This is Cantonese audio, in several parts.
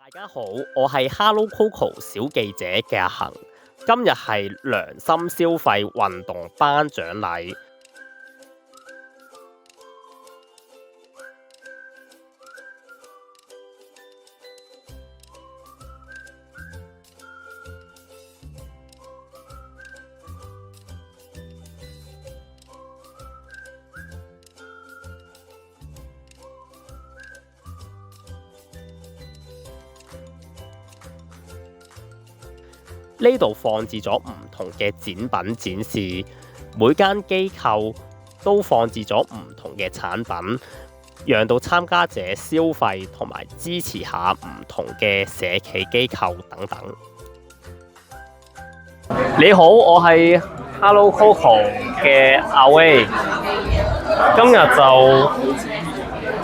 大家好，我係 Hello Coco 小記者嘅阿恒，今日係良心消費運動頒獎禮。呢度放置咗唔同嘅展品展示，每間機構都放置咗唔同嘅產品，讓到參加者消費同埋支持下唔同嘅社企機構等等。你好，我係 Hello Coco 嘅阿威，今日就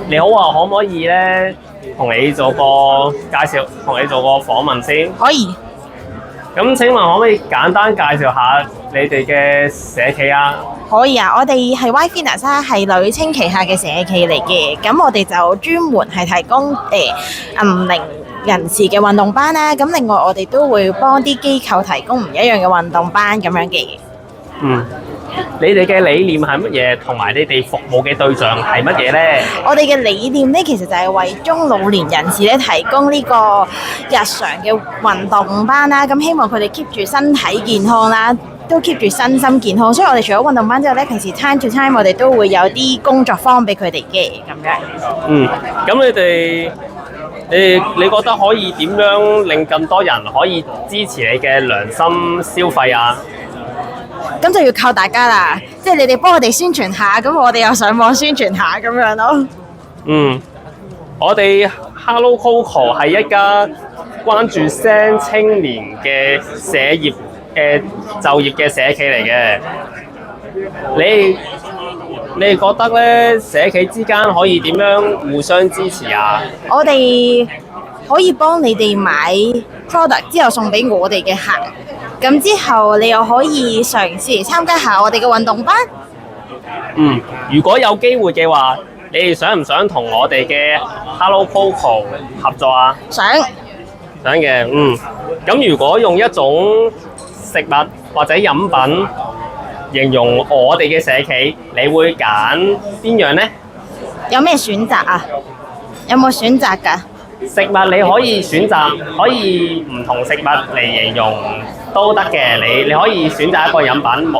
你好啊，可唔可以呢？同你做個介紹，同你做個訪問先？可以。咁請問可唔可以簡單介紹下你哋嘅社企啊？可以啊，我哋係 Y-Fitness 係女青旗下嘅社企嚟嘅，咁我哋就專門係提供銀齡人士嘅運動班啦。咁另外我哋都會幫啲機構提供唔一樣嘅運動班咁樣嘅。你哋嘅理念係乜嘢？同埋你哋服務嘅對象係乜嘢呢？我哋嘅理念呢，其實就係為中老年人士咧提供呢個日常嘅運動班啦。咁希望佢哋 keep 住身體健康啦，都 keep 住身心健康。所以我哋除咗運動班之後咧，平時 time to time 我哋都會有啲工作坊俾佢哋嘅咁樣。咁你覺得可以點樣令更多人可以支持你嘅良心消費啊？咁就要靠大家啦，即係你哋幫我哋宣傳下，咁我哋又上網宣傳下咁樣咯。我哋 Hello Coco 係一家關注SEN青年嘅社業就業嘅社企嚟嘅。你哋覺得咧，社企之間可以點樣互相支持啊？我哋可以幫你哋買 product 之後送俾我哋嘅客，咁之後你又可以嘗試嚟參加下我哋嘅運動班。如果有機會嘅話，你哋想唔想同我哋嘅 Hello Coco 合作啊？想嘅。咁如果用一種食物或者飲品形容我哋嘅社企，你會揀邊樣呢？有咩選擇啊？有冇選擇㗎？食物你可以選擇，可以唔同食物嚟形容都得嘅。你可以選擇一個飲品，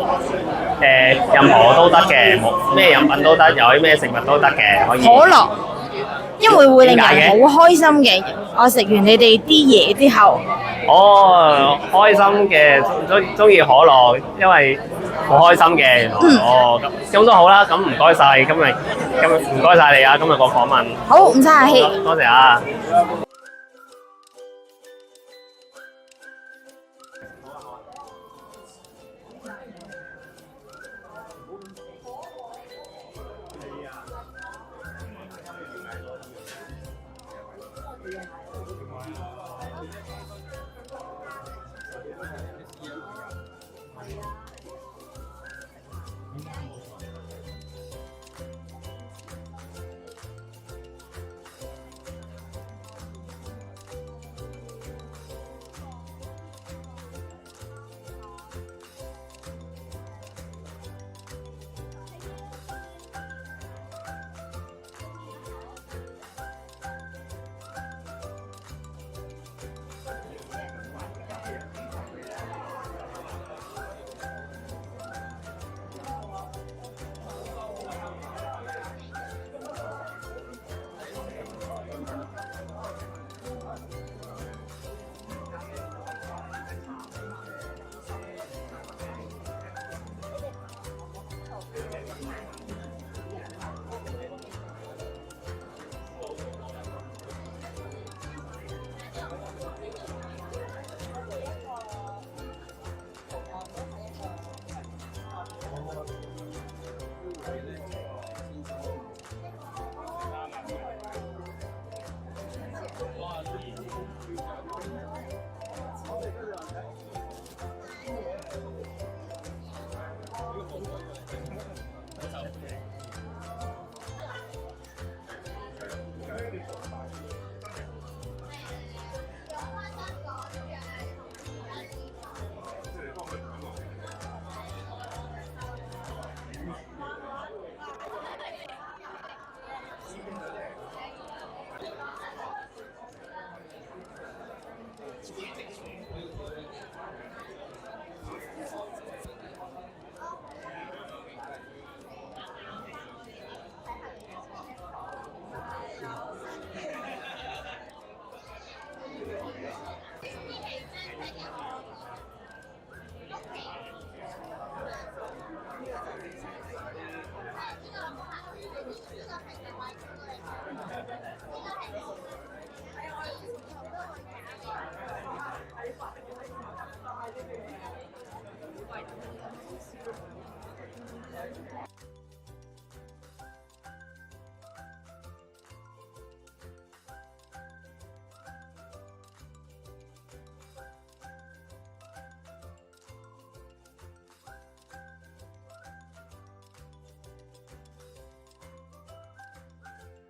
任何都得嘅，咩飲品都得，有啲咩食物都得嘅，可以。可樂，因為會令人好開心嘅。我食完你哋啲嘢之後，開心嘅，中意可樂，因為好開心嘅。咁都好啦。咁唔該晒，今日唔該晒你啊！今日個訪問。好，唔使客氣。多謝啊！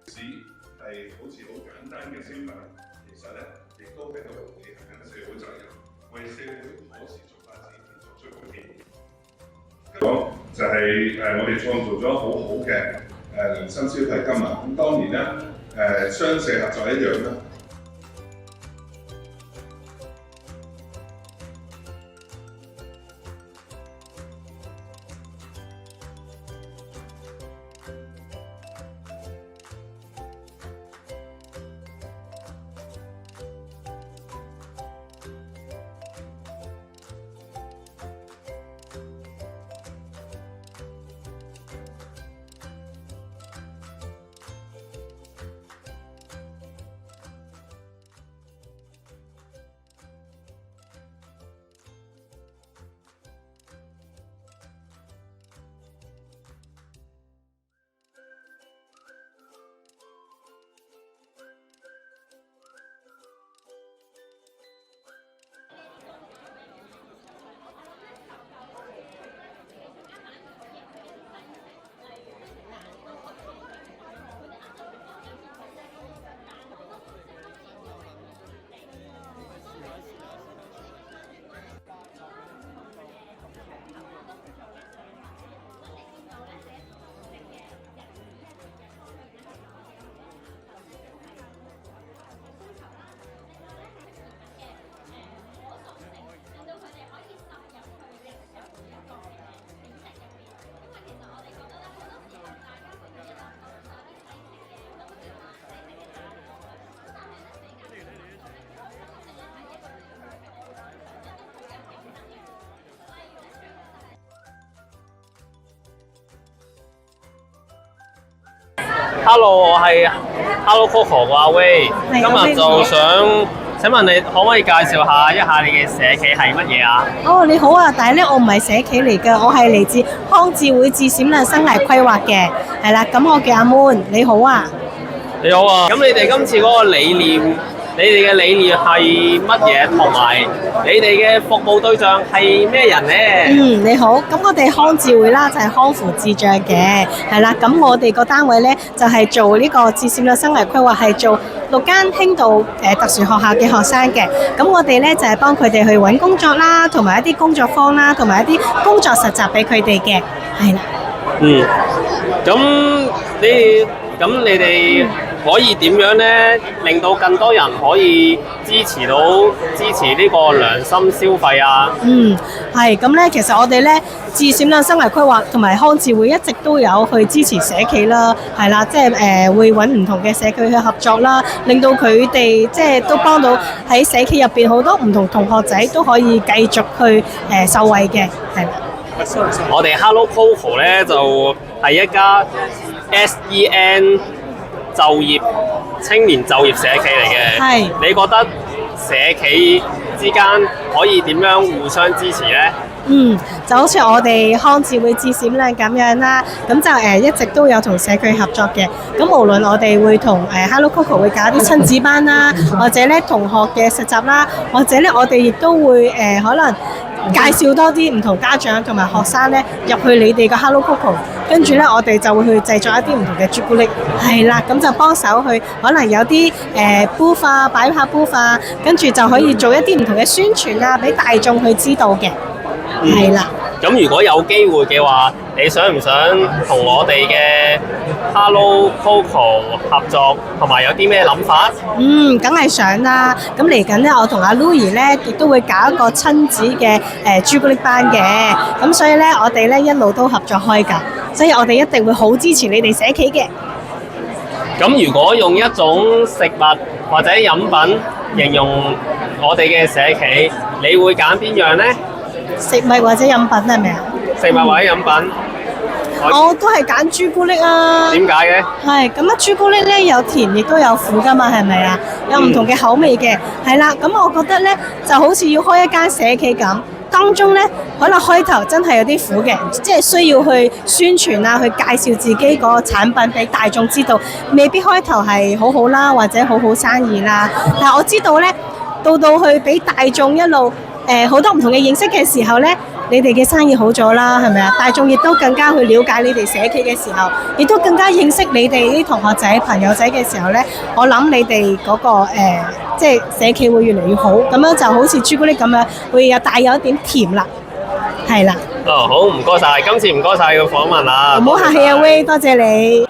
只係好似好簡單嘅消費，其實咧亦都喺度履行緊社會責任，為社會可持續發展作出貢獻。講就係我哋創造咗好好嘅良心消費金額。咁當然啦，商社合作一樣啦。Hello， 我係 Hello Coco 個阿威，今日就想請問你可唔可以介紹下你嘅社企係乜嘢啊？哦，你好啊！但係咧，我唔係社企嚟嘅，我係嚟自康智會智閃亮生涯規劃嘅，係啦。咁我叫阿 Moon，你好啊！你好啊！咁你哋今次嗰個理念，你哋嘅理念係乜嘢？同埋你哋嘅服務對象係咩人呢？你好。咁我哋康智會啦，就係康扶智障嘅，係啦。咁我哋個單位咧就係做呢個智閃亮生涯規劃，係做6間輕度特殊學校嘅學生嘅。咁我哋咧就係幫佢哋去揾工作啦，同埋一啲工作坊啦，同埋一啲工作實習俾佢哋嘅，係啦。咁你哋可以點樣咧，令到更多人可以支持呢個良心消費啊？係咁咧，其實我哋咧智閃亮生涯規劃同埋康智會一直都有去支持社企啦，係啦，即係會揾唔同嘅社企去合作啦，令到佢哋即係都幫到喺社企入邊好多唔同同學仔都可以繼續去受惠嘅，係啦。我哋 Hello Coco 咧就係一家 SEN 青年就業社企嚟嘅。係。你覺得社企之間可以點樣互相支持呢？就好似我哋康智會智閃亮咁樣啦，咁就一直都有同社區合作嘅。咁無論我哋會同Hello Coco 會搞啲親子班啦，或者咧同學嘅實習啦，或者咧我哋亦都會可能介紹多啲唔同家長同埋學生咧入去你哋個 Hello Coco， 跟住咧我哋就會去製作一啲唔同嘅朱古力，係啦，咁就幫手去可能有啲booth 啊，擺下 booth 啊，跟住就可以做一啲唔同嘅宣傳啊，俾大眾去知道嘅，係啦。咁如果有機會嘅話，你想唔想同我哋嘅 Hello Coco 合作，同埋有啲咩諗法？梗係想啦。咁嚟緊咧，我同阿 Louis 咧亦都會搞一個親子嘅朱古力班嘅。咁所以咧，我哋咧一路都合作開㗎，所以我哋一定會好支持你哋社企嘅。咁如果用一種食物或者飲品形容我哋嘅社企，你會揀邊樣呢？食物或者飲品係咪啊？食物或者飲品？我都係揀朱古力啊。點解嘅？係咁啊！朱古力咧有甜亦都有苦噶嘛，係咪啊？有唔同嘅口味嘅，係啦。咁我覺得咧就好似要開一間社企咁，當中咧可能開頭真係有啲苦嘅，即係需要去宣傳啊，去介紹自己個產品俾大眾知道，未必開頭係好好啦，或者好好生意啦。但係我知道咧，到去俾大眾一路好多唔同嘅認識嘅時候咧，你哋嘅生意好咗啦，係咪啊？大眾亦都更加去了解你哋社企嘅時候，亦都更加認識你哋啲同學仔、朋友仔嘅時候咧，我諗你哋嗰個即係社企會越嚟越好，咁樣就好似朱古力咁樣，會有帶有一點甜啦，係啦。哦，好，唔該晒，今次唔該晒個訪問啊！唔好客氣啊，威，多謝你。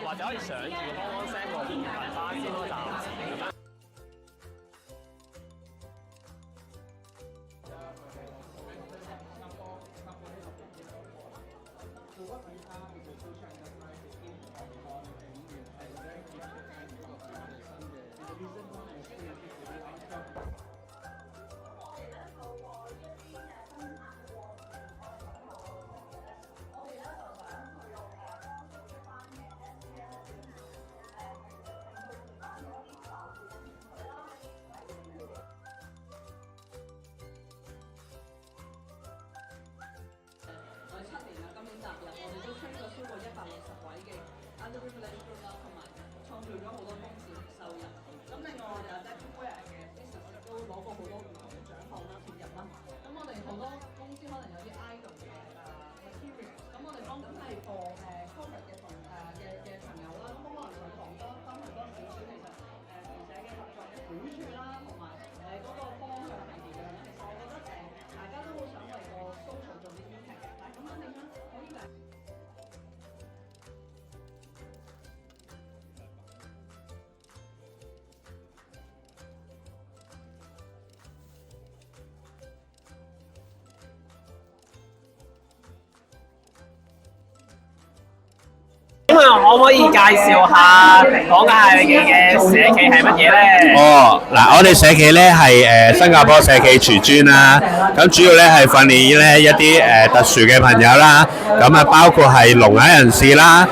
或者可以上住幫幫聲個培訓班先咯，暫時咁樣。咁可唔可以介紹下講下你哋嘅社企係乜嘢咧？嗱，我哋社企咧係新加坡社企廚專啦，咁主要咧係訓練咧一啲特殊嘅朋友啦，咁啊包括係聾啞人士啦、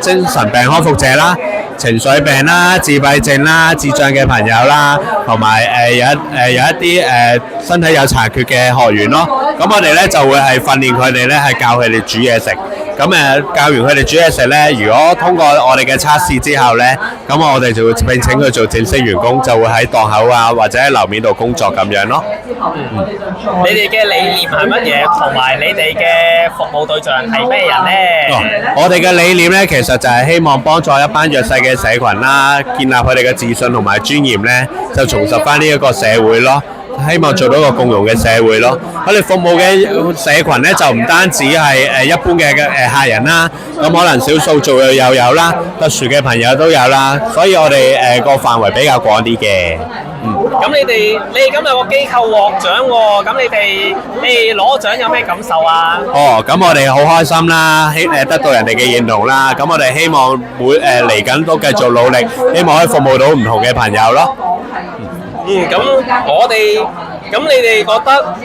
精神病康復者啦、情緒病啦、自閉症啦、智障嘅朋友啦，同埋有一啲身體有殘缺嘅學員咯。咁我哋咧就會係訓練佢哋咧係教佢哋煮嘢食。咁教完佢哋煮嘢食咧，如果通過我哋嘅測試之後咧，咁我哋就會聘請佢做正式員工，就會喺檔口啊或者喺樓面度工作咁樣咯。你哋嘅理念係乜嘢？同埋你哋嘅服務對象係咩人咧？我哋嘅理念咧，其實就係希望幫助一班弱勢嘅社群啦，建立佢哋嘅自信同埋尊嚴咧，就重拾翻呢一個社會咯。希望做到一個共融嘅社會咯。我哋服務嘅社群咧，就唔單止係一般嘅客人啦，咁可能少數族裔又有啦，特殊嘅朋友都有啦，所以我哋個範圍比較廣啲嘅。咁你哋今日個機構獲獎喎，咁你哋攞獎有咩感受啊？咁我哋好開心啦，得到人哋嘅認同啦，咁我哋希望嚟緊都繼續努力，希望可以服務到唔同嘅朋友咯。咁你哋覺得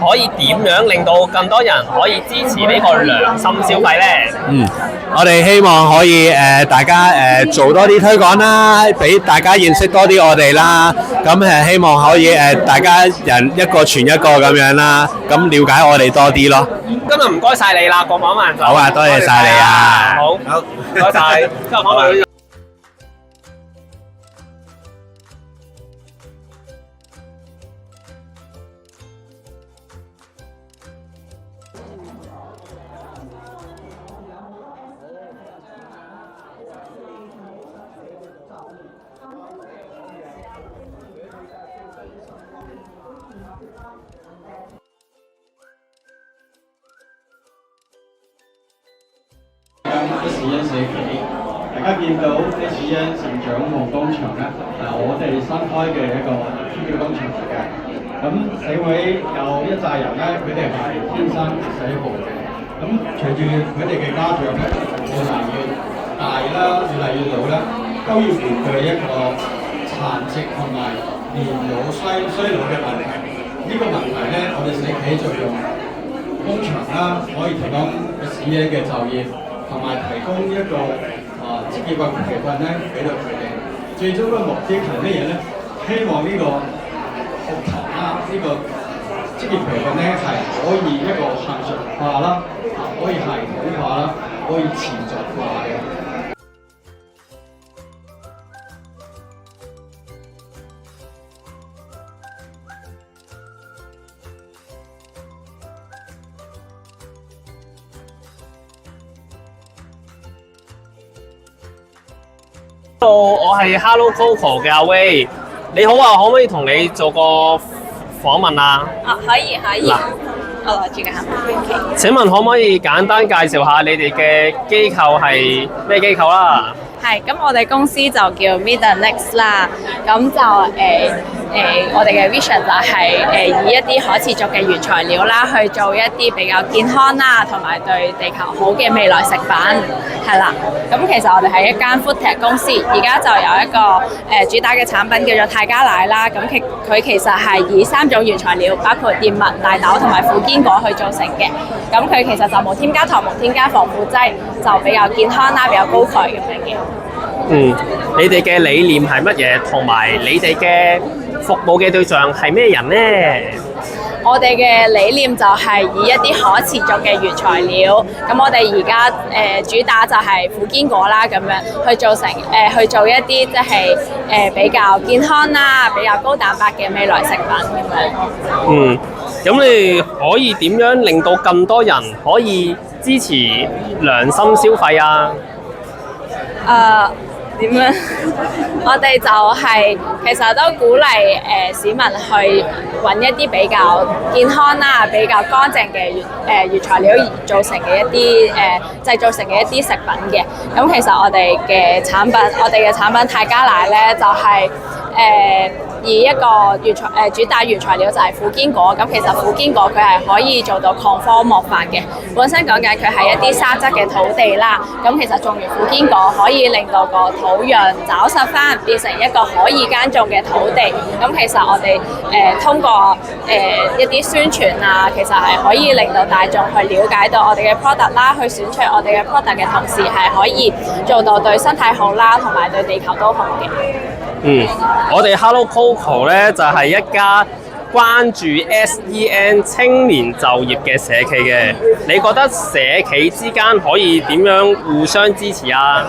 可以點樣令到更多人可以支持呢個良心消費呢？我哋希望可以大家做多啲推廣啦，俾大家認識多啲我哋啦。咁希望可以大家人一個傳一個咁樣啦，咁了解我哋多啲咯。今日唔該晒你啦，個訪問。好啊，多謝晒你啊。好，唔該晒。今日訪問。SEN 社企。大家見到 SEN 成長夢工場咧，我哋新開嘅一個天橋工場嚟嘅。咁社會有一紮人咧，佢哋係天生社部嘅。咁隨住佢哋嘅家長咧越嚟越大啦，越嚟越老啦，都要面對一個殘疾同埋年老衰老嘅問題。呢個問題咧，我哋社企就用工場啦，可以提供SEN嘅就業，同埋提供一個職業嘅培訓咧，俾到佢哋。最終嘅目的係乜嘢咧？希望呢個學堂啦，呢個職業培訓咧係可以一個恆常化啦，可以系統化啦，可以持續化嘅。Hello，我係 Hello Coco 嘅阿威，你好啊，可唔可以同你做個訪問啊？可以。嗱，我攞住嘅請問可唔可以簡單介紹下你哋嘅機構係咩機構啦？係，咁我哋公司就叫 Meet the Next 啦，咁就我哋嘅 vision 就係以一啲可持續嘅原材料啦，去做一啲比較健康啦，同埋對地球好嘅未來食品，係啦。咁其實我哋係一間 food tech 公司，而家就有一個主打嘅產品叫做泰加奶啦。咁佢其實係以3種原材料，包括燕麥、大豆同埋苦堅果去做成嘅。咁佢其實就冇添加糖、冇添加防腐劑，就比較健康啦，比較高鈣咁樣嘅。你哋嘅理念係乜嘢？同埋你哋嘅服務嘅對象係咩人呢？我哋嘅理念就係以一啲可持續嘅原材料，咁我哋而家主打就係苦堅果啦，咁樣去做成去做一啲即係比較健康啦、比較高蛋白嘅未來食品咁樣。咁你可以點樣令到咁多人可以支持良心消費啊？點樣？我哋就係其實都鼓勵市民去揾一啲比較健康啦、比較乾淨嘅原材料而做成嘅一啲製造成嘅一啲食品嘅。咁其實我哋嘅產品泰加奶咧就係以一個主打原材料就係苦堅果。咁其實苦堅果佢係可以做到抗科莫法嘅。本身講緊佢係一啲沙質嘅土地啦。咁其實種完苦堅果可以令到個土壤找實翻，變成一個可以耕種嘅土地。咁其實我哋通過一啲宣傳啊，其實係可以令到大眾去了解到我哋嘅 product 啦，去選取我哋嘅 product 嘅同時係可以做到對身體好啦，同埋對地球都好嘅。我哋 Hello Coco 咧就係一家關注 SEN 青年就業嘅社企嘅。你覺得社企之間可以點樣互相支持啊？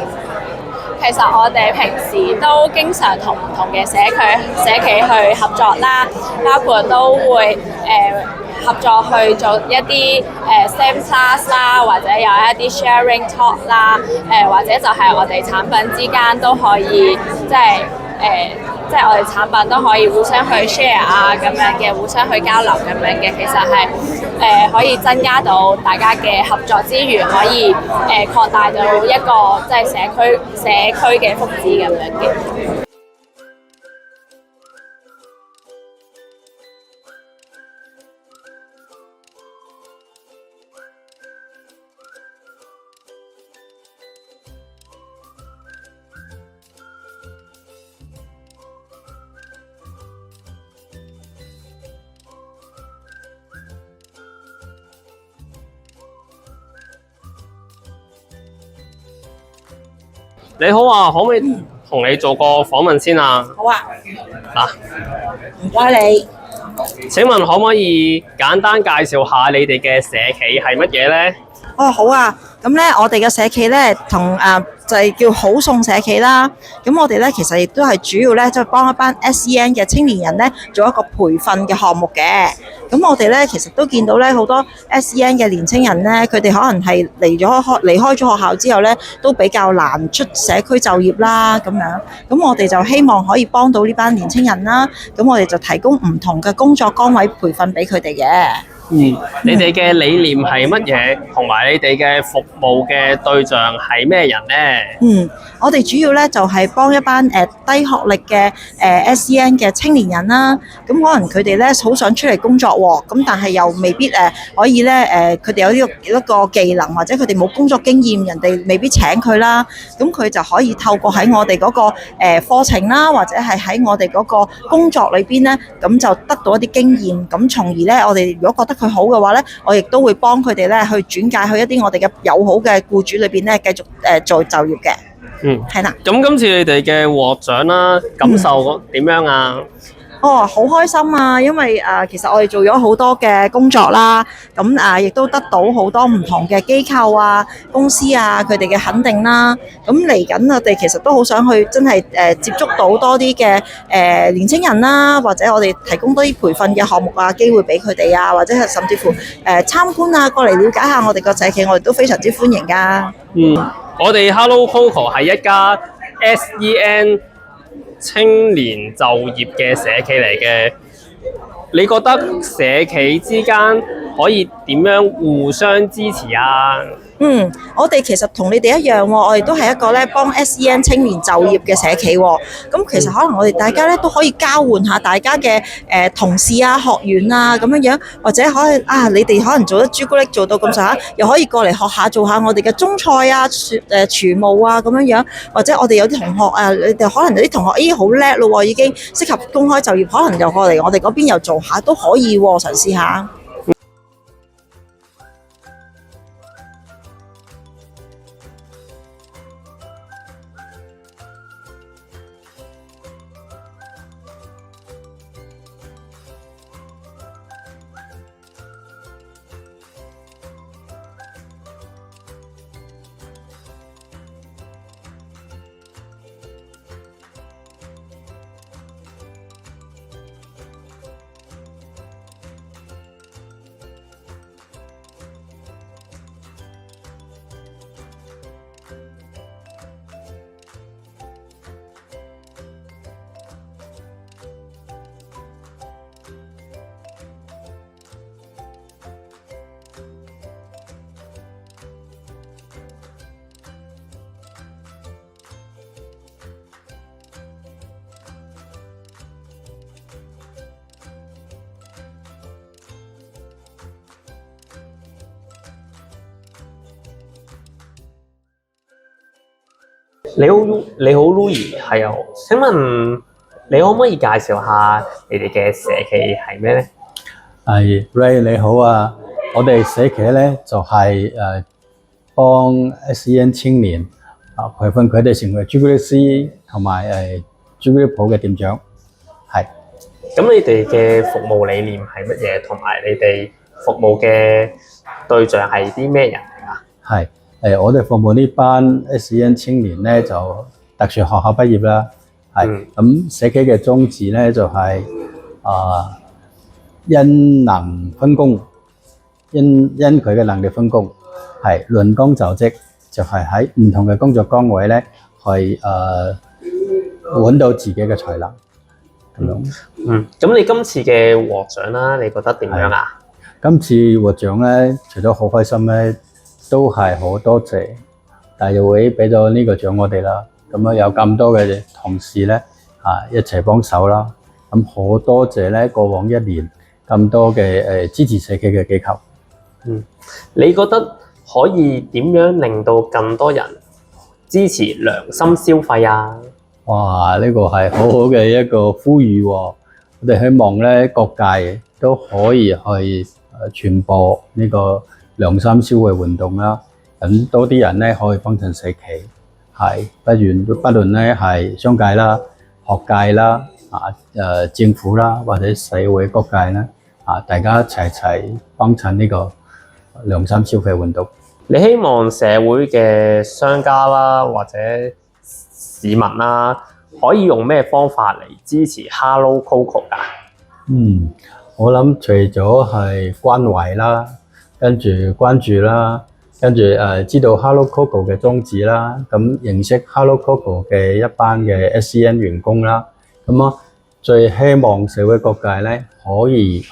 其實我哋平時都經常同唔同嘅社企去合作啦，包括都會合作去做一啲same class 啦，或者有一啲 sharing talk 啦，或者就係我哋產品之間都可以即係我哋產品都可以互相去 share 啊咁樣嘅，互相去交流咁樣嘅，其實係可以增加到大家嘅合作之餘，可以擴大到一個即係社區嘅福祉咁樣嘅。你好啊，可唔可以同你做個訪問先啊？好啊。嗱，唔該你。請問可唔可以簡單介紹下你哋嘅社企係乜嘢呢？好啊，咁咧我哋嘅社企咧同就係叫好餸社企啦。咁我哋咧其實亦都係主要咧即係幫一班 SEN 嘅青年人咧做一個培訓嘅項目嘅。咁我哋咧其實都見到咧好多 SEN 嘅年青人咧，佢哋可能係離開咗學校之後咧，都比較難出社區就業啦咁樣。咁我哋就希望可以幫到呢班年青人啦。咁我哋就提供唔同嘅工作崗位培訓俾佢哋嘅。你哋嘅理念係乜嘢？同埋你哋嘅服務嘅對象係咩人呢？我哋主要咧就係幫一班低學歷嘅SEN 嘅青年人啦。咁可能佢哋咧好想出嚟工作喎，咁但係又未必可以咧佢哋有一個技能或者佢哋冇工作經驗，人哋未必請佢啦。咁佢就可以透過喺我哋嗰個課程啦，或者係喺我哋嗰個工作裏邊咧，咁就得到一啲經驗。咁從而咧，我哋如果覺得佢好嘅話咧，我亦都會幫佢哋咧去轉介去一啲我哋嘅友好嘅僱主裏邊咧，繼續做就業嘅。係啦。咁今次你哋嘅獲獎啦，感受點樣啊？好開心啊！因為其實我哋做咗好多嘅工作啦，咁亦都得到好多唔同嘅機構啊、公司啊佢哋嘅肯定啦。咁嚟緊我哋其實都好想去真係接觸到多啲嘅年青人啦，或者我哋提供多啲培訓嘅項目啊、機會俾佢哋啊，或者係甚至乎參觀啊，過嚟了解下我哋個社企，我哋都非常之歡迎㗎。我哋 Hello Coco 係一家 SEN 青年就業嘅社企嚟嘅，你覺得社企之間可以點樣互相支持啊？我哋其實同你哋一樣喎，我哋都係一個咧幫 SEN 青年就業嘅社企喎。咁其實可能我哋大家咧都可以交換下大家嘅同事啊、學員啊咁樣，或者可以你哋可能做得朱古力做到咁上下，又可以過嚟學下做下我哋嘅中菜啊、廚務啊咁樣，或者我哋有啲同學啊，你哋可能有啲同學好叻咯喎，已經適合公開就業，可能又過嚟我哋嗰邊又做下都可以喎，嘗試下。你好 Louis， 係啊，請問你可唔可以介紹下你哋嘅社企係咩咧？係 Ray 你好啊，我哋社企咧就係幫 SEN 青年培訓佢哋成為朱古力師同埋朱古力鋪嘅店長。係。咁你哋嘅服務理念係乜嘢？同埋你哋服務嘅對象係啲咩人嚟㗎？係。我哋服務呢班 SEN 青年咧就特殊學校畢業啦，咁社企嘅宗旨咧就係因能分工，因佢嘅能力分工，係論功就職，就係喺唔同嘅工作崗位咧去揾到自己嘅才能咁樣。咁你今次嘅獲獎啦，你覺得點樣啊？今次獲獎咧，除咗好開心咧，都係好多謝大協會俾咗呢個獎我哋啦，咁有咁多嘅同事咧一齊幫手啦，咁好多謝咧過往一年咁多嘅支持社企嘅機構。你覺得可以點樣令到更多人支持良心消費啊？哇！呢個係好好嘅一個呼籲喎，我哋希望咧各界都可以去傳播呢個良心消費運動啦，咁多啲人咧可以幫襯社企，係不論咧係商界啦、學界啦、政府啦或者社會各界咧，大家一齊幫襯呢個良心消費運動。你希望社會嘅商家啦或者市民啦，可以用咩方法嚟支持 Hello Coco 㗎？我諗除咗係關懷啦，跟住關注啦，跟住知道 Hello Coco 嘅宗旨啦，咁認識 Hello Coco 嘅一班嘅 SEN 員工啦，咁最希望社會各界咧可以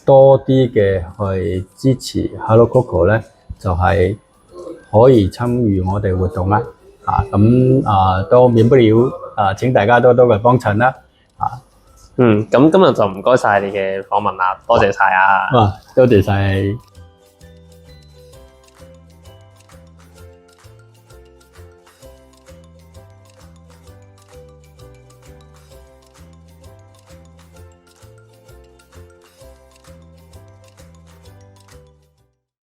多啲嘅去支持 Hello Coco 咧，就係、可以參與我哋活動啦。都免不了請大家多多嘅幫襯啦。咁今日就唔該晒你嘅訪問啦，多謝晒啊！多謝晒。